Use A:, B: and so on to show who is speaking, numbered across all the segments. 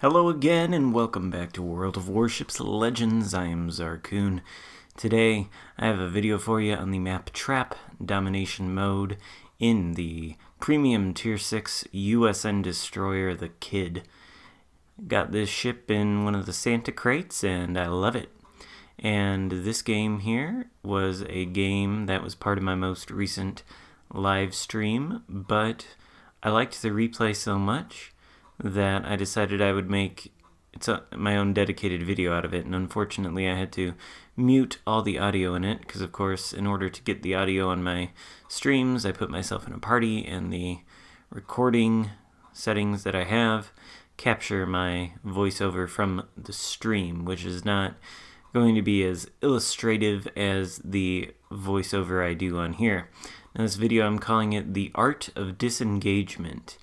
A: Hello again, and welcome back to World of Warships Legends. I am Zarkoon. Today, I have a video for you on the map Trap Domination Mode in the Premium Tier 6 USN Destroyer, the Kid. Got this ship in one of the Santa crates, and I love it. And this game here was a game that was part of my most recent live stream, but I liked the replay so much that I decided I would make my own dedicated video out of it, and unfortunately I had to mute all the audio in it, because of course in order to get the audio on my streams I put myself in a party, and the recording settings that I have capture my voiceover from the stream, which is not going to be as illustrative as the voiceover I do on here. Now this video I'm calling it the Art of Disengagement,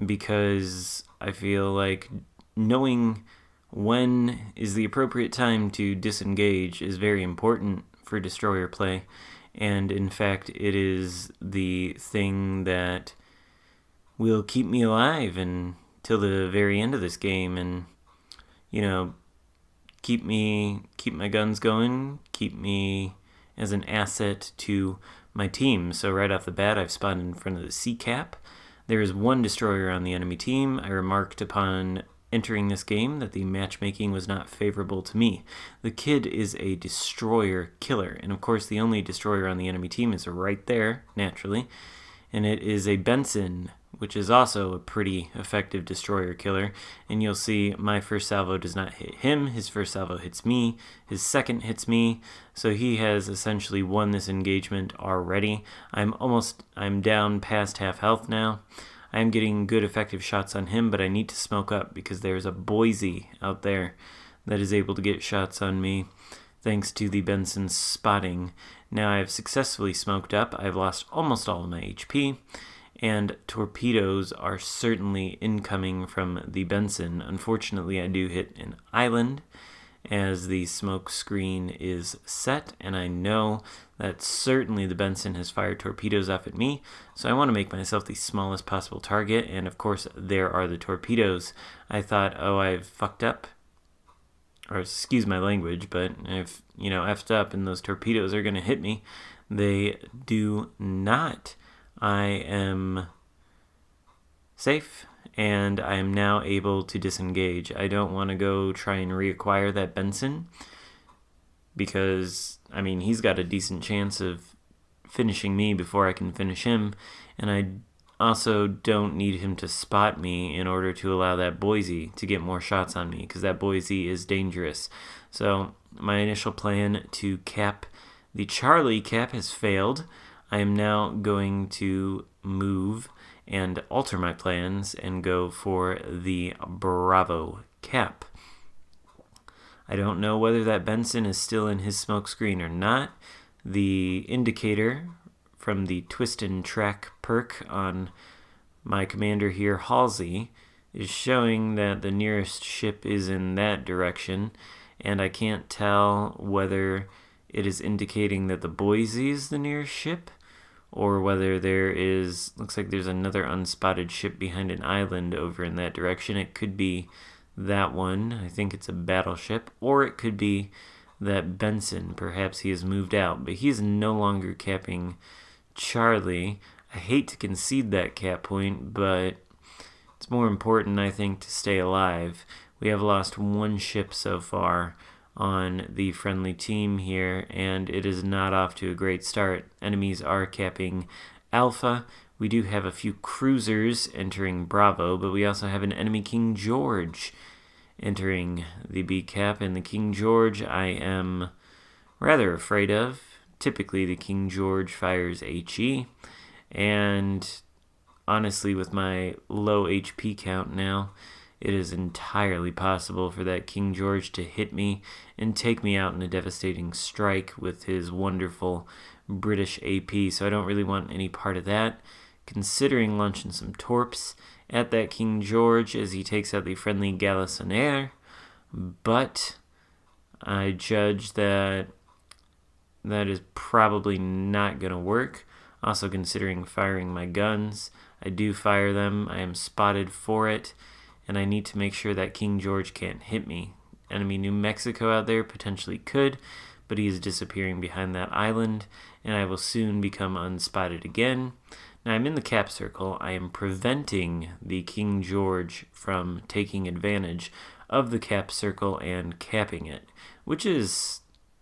A: because I feel like knowing when is the appropriate time to disengage is very important for destroyer play, and in fact it is the thing that will keep me alive until the very end of this game, and keep my guns going, keep me as an asset to my team. So right off the bat I've spawned in front of the sea cap. There is one destroyer on the enemy team. I remarked upon entering this game that the matchmaking was not favorable to me. The Kid is a destroyer killer, and of course the only destroyer on the enemy team is right there, naturally, and it is a Benson, which is also a pretty effective destroyer killer. And you'll see my first salvo does not hit him, his first salvo hits me, his second hits me, so he has essentially won this engagement already. I'm down past half health now. I'm getting good effective shots on him, but I need to smoke up because there's a Boise out there that is able to get shots on me thanks to the Benson's spotting. Now I've successfully smoked up. I've lost almost all of my HP, and torpedoes are certainly incoming from the Benson. Unfortunately, I do hit an island as the smoke screen is set, and I know that certainly the Benson has fired torpedoes off at me, so I want to make myself the smallest possible target, and of course there are the torpedoes. I thought, oh, I've fucked up, or excuse my language, but I've effed up and those torpedoes are going to hit me. They do not. I am safe, and I am now able to disengage. I don't want to go try and reacquire that Benson, because, he's got a decent chance of finishing me before I can finish him, and I also don't need him to spot me in order to allow that Boise to get more shots on me, because that Boise is dangerous. So my initial plan to cap the Charlie cap has failed. I am now going to move and alter my plans and go for the Bravo cap. I don't know whether that Benson is still in his smoke screen or not. The indicator from the twist and track perk on my commander here, Halsey, is showing that the nearest ship is in that direction, and I can't tell whether it is indicating that the Boise is the nearest ship, or whether looks like there's another unspotted ship behind an island over in that direction. It could be that one. I think it's a battleship, or it could be that Benson. Perhaps he has moved out, but he's no longer capping Charlie. I hate to concede that cap point, but it's more important, I think, to stay alive. We have lost one ship so far on the friendly team here, and it is not off to a great start. Enemies are capping Alpha. We do have a few cruisers entering Bravo, but we also have an enemy King George entering the B cap, and the King George I am rather afraid of. Typically the King George fires HE, and honestly with my low HP count now, it is entirely possible for that King George to hit me and take me out in a devastating strike with his wonderful British AP, so I don't really want any part of that. Considering launching some torps at that King George as he takes out the friendly Galissoniere, but I judge that is probably not going to work. Also considering firing my guns, I do fire them. I am spotted for it, and I need to make sure that King George can't hit me. Enemy New Mexico out there potentially could, but he is disappearing behind that island, and I will soon become unspotted again. Now I'm in the cap circle. I am preventing the King George from taking advantage of the cap circle and capping it, which is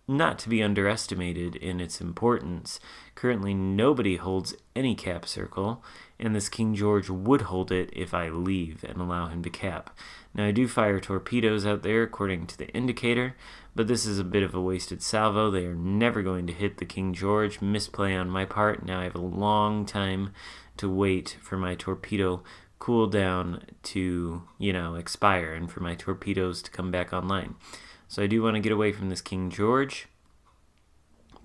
A: not to be underestimated in its importance. Currently, nobody holds any cap circle, and this King George would hold it if I leave and allow him to cap. Now, I do fire torpedoes out there according to the indicator, but this is a bit of a wasted salvo. They are never going to hit the King George. Misplay on my part. Now I have a long time to wait for my torpedo cooldown to, expire and for my torpedoes to come back online. So I do want to get away from this King George,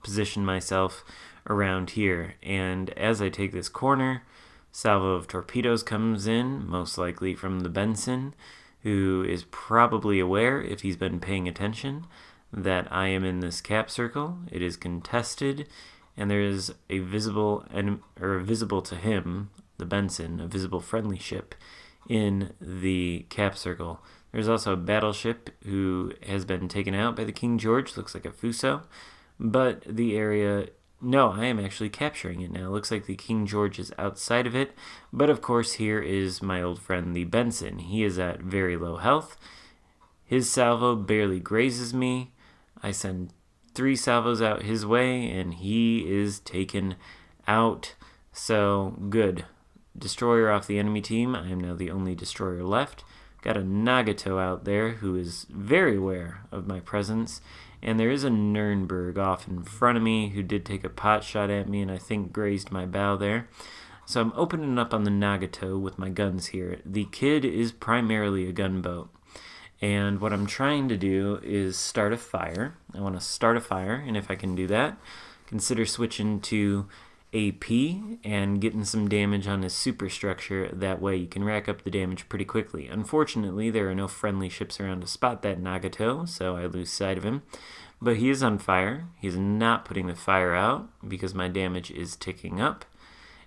A: position myself around here, and as I take this corner, salvo of torpedoes comes in, most likely from the Benson, who is probably aware, if he's been paying attention, that I am in this cap circle. It is contested, and there is a visible to him, the Benson, a visible friendly ship in the cap circle. There's also a battleship who has been taken out by the King George. Looks like a Fuso. But the area... No, I am actually capturing it now. Looks like the King George is outside of it. But of course, here is my old friend, the Benson. He is at very low health. His salvo barely grazes me. I send 3 salvos out his way, and he is taken out. So, good. Destroyer off the enemy team. I am now the only destroyer left. Got a Nagato out there who is very aware of my presence. And there is a Nürnberg off in front of me who did take a pot shot at me and I think grazed my bow there. So I'm opening up on the Nagato with my guns here. The Kid is primarily a gunboat. And what I'm trying to do is start a fire. I want to start a fire, and if I can do that, consider switching to AP and getting some damage on his superstructure. That way you can rack up the damage pretty quickly. Unfortunately, there are no friendly ships around to spot that Nagato, so I lose sight of him. But he is on fire. He's not putting the fire out because my damage is ticking up.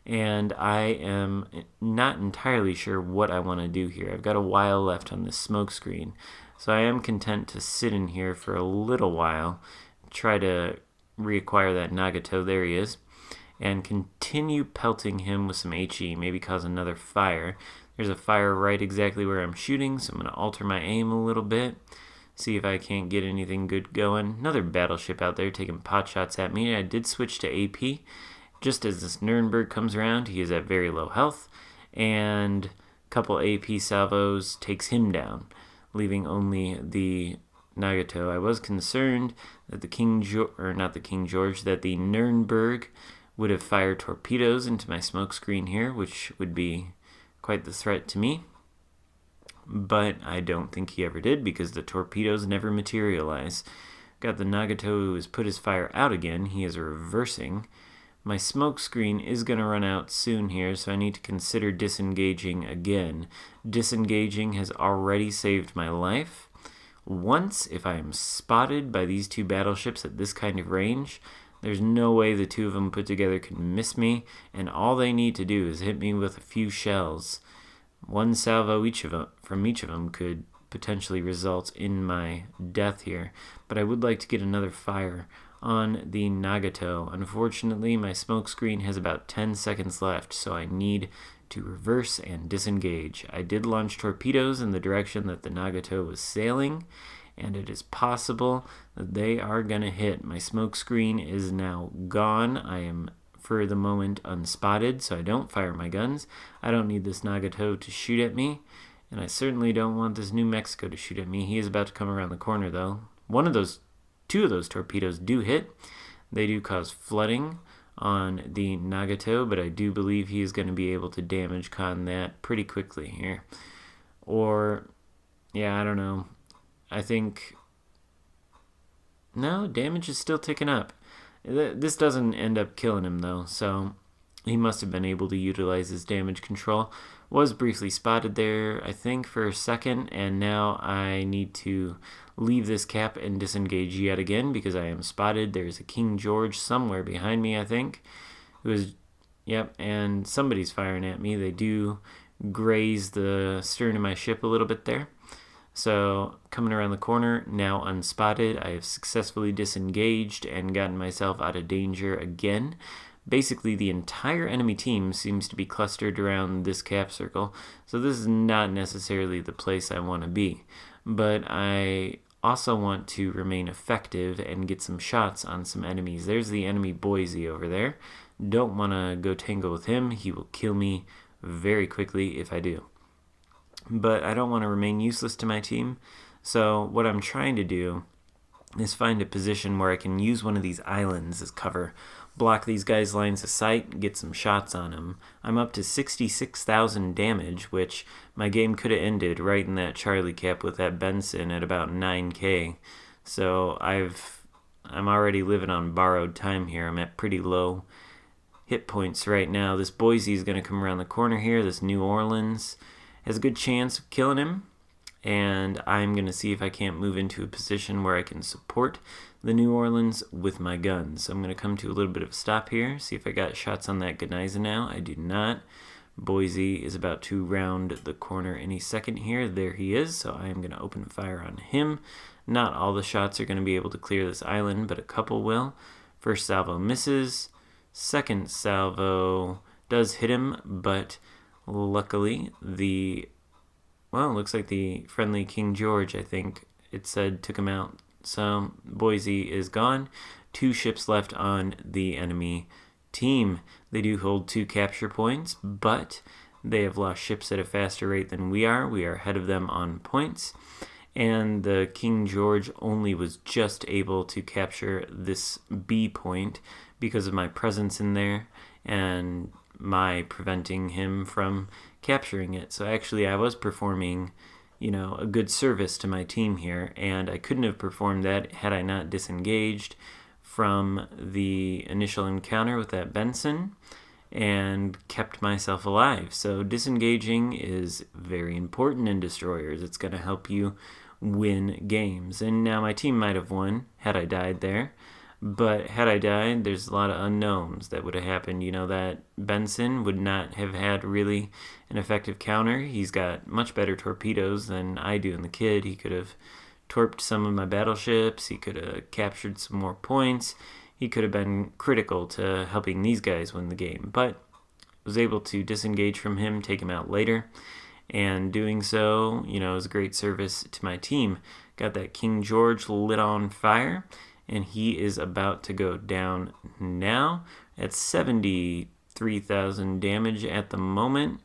A: And I am not entirely sure what I want to do here. I've got a while left on this smoke screen, so I am content to sit in here for a little while, try to reacquire that Nagato. There he is. And continue pelting him with some HE, maybe cause another fire. There's a fire right exactly where I'm shooting, so I'm going to alter my aim a little bit, see if I can't get anything good going. Another battleship out there taking pot shots at me. I did switch to AP. Just as this Nürnberg comes around, he is at very low health, and a couple AP salvos takes him down, leaving only the Nagato. I was concerned that the Nürnberg would have fired torpedoes into my smokescreen here, which would be quite the threat to me. But I don't think he ever did because the torpedoes never materialize. Got the Nagato who has put his fire out again. He is reversing. My smokescreen is going to run out soon here, so I need to consider disengaging again. Disengaging has already saved my life. Once, if I am spotted by these 2 battleships at this kind of range, there's no way the 2 of them put together can miss me, and all they need to do is hit me with a few shells. 1 salvo from each of them could potentially result in my death here, but I would like to get another fire on the Nagato. Unfortunately, my smokescreen has about 10 seconds left, so I need to reverse and disengage. I did launch torpedoes in the direction that the Nagato was sailing, and it is possible that they are going to hit. My smoke screen is now gone. I am, for the moment, unspotted, so I don't fire my guns. I don't need this Nagato to shoot at me, and I certainly don't want this New Mexico to shoot at me. He is about to come around the corner, though. 2 of those torpedoes do hit. They do cause flooding on the Nagato, but I do believe he is going to be able to damage con that pretty quickly here. Or, yeah, I don't know. I think... No, damage is still ticking up. This doesn't end up killing him, though, so he must have been able to utilize his damage control. Was briefly spotted there, I think, for a second, and now I need to leave this cap and disengage yet again because I am spotted. There's a King George somewhere behind me, I think, who is... Yep, and somebody's firing at me. They do graze the stern of my ship a little bit there. So coming around the corner, now unspotted, I have successfully disengaged and gotten myself out of danger again. Basically, the entire enemy team seems to be clustered around this cap circle, so this is not necessarily the place I want to be. But I also want to remain effective and get some shots on some enemies. There's the enemy Boise over there. Don't want to go tangle with him. He will kill me very quickly if I do. But I don't want to remain useless to my team, so what I'm trying to do is find a position where I can use one of these islands as cover, block these guys' lines of sight, get some shots on them. I'm up to 66,000 damage, which my game could have ended right in that Charlie cap with that Benson at about 9k. So I'm already living on borrowed time here. I'm at pretty low hit points right now. This Boise is going to come around the corner here. This New Orleans has a good chance of killing him, and I'm going to see if I can't move into a position where I can support the New Orleans with my guns. So I'm going to come to a little bit of a stop here, see if I got shots on that Gneisenau. I do not. Boise is about to round the corner any second here. There he is, so I am going to open fire on him. Not all the shots are going to be able to clear this island, but a couple will. First salvo misses. Second salvo does hit him, but luckily it looks like the friendly King George, I think it said, took him out. So Boise is gone. 2 ships left on the enemy team. They do hold 2 capture points, but they have lost ships at a faster rate than we are. We are ahead of them on points. And the King George only was just able to capture this B point because of my presence in there and my preventing him from capturing it. So actually I was performing, a good service to my team here, and I couldn't have performed that had I not disengaged from the initial encounter with that Benson and kept myself alive. So disengaging is very important in destroyers. It's going to help you win games. And now my team might have won had I died there. But had I died, there's a lot of unknowns that would have happened. That Benson would not have had really an effective counter. He's got much better torpedoes than I do in the Kid. He could have torped some of my battleships. He could have captured some more points. He could have been critical to helping these guys win the game. But was able to disengage from him, take him out later. And doing so, was a great service to my team. Got that King George lit on fire, and he is about to go down now at 73,000 damage at the moment.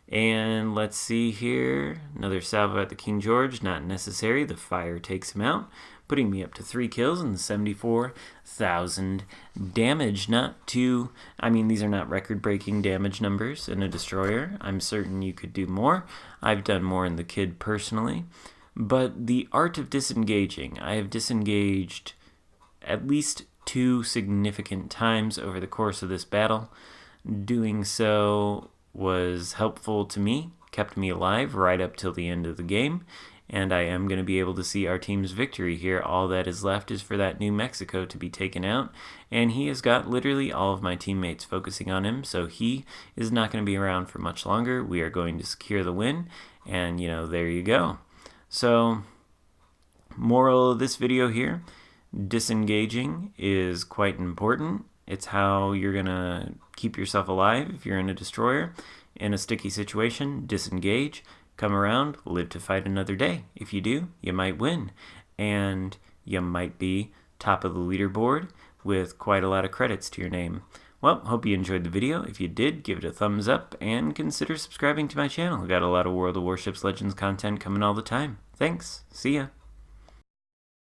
A: And let's see here, another salvo at the King George, not necessary. The fire takes him out, putting me up to 3 kills and 74,000 damage. These are not record-breaking damage numbers in a destroyer. I'm certain you could do more. I've done more in the Kid personally. But the art of disengaging, I have disengaged at least 2 significant times over the course of this battle. Doing so was helpful to me, kept me alive right up till the end of the game, and I am going to be able to see our team's victory here. All that is left is for that New Mexico to be taken out, and he has got literally all of my teammates focusing on him, so he is not going to be around for much longer. We are going to secure the win, and there you go. So, moral of this video here, disengaging is quite important. It's how you're going to keep yourself alive if you're in a destroyer. In a sticky situation, disengage, come around, live to fight another day. If you do, you might win. And you might be top of the leaderboard with quite a lot of credits to your name. Well, hope you enjoyed the video. If you did, give it a thumbs up and consider subscribing to my channel. I've got a lot of World of Warships Legends content coming all the time. Thanks. See ya.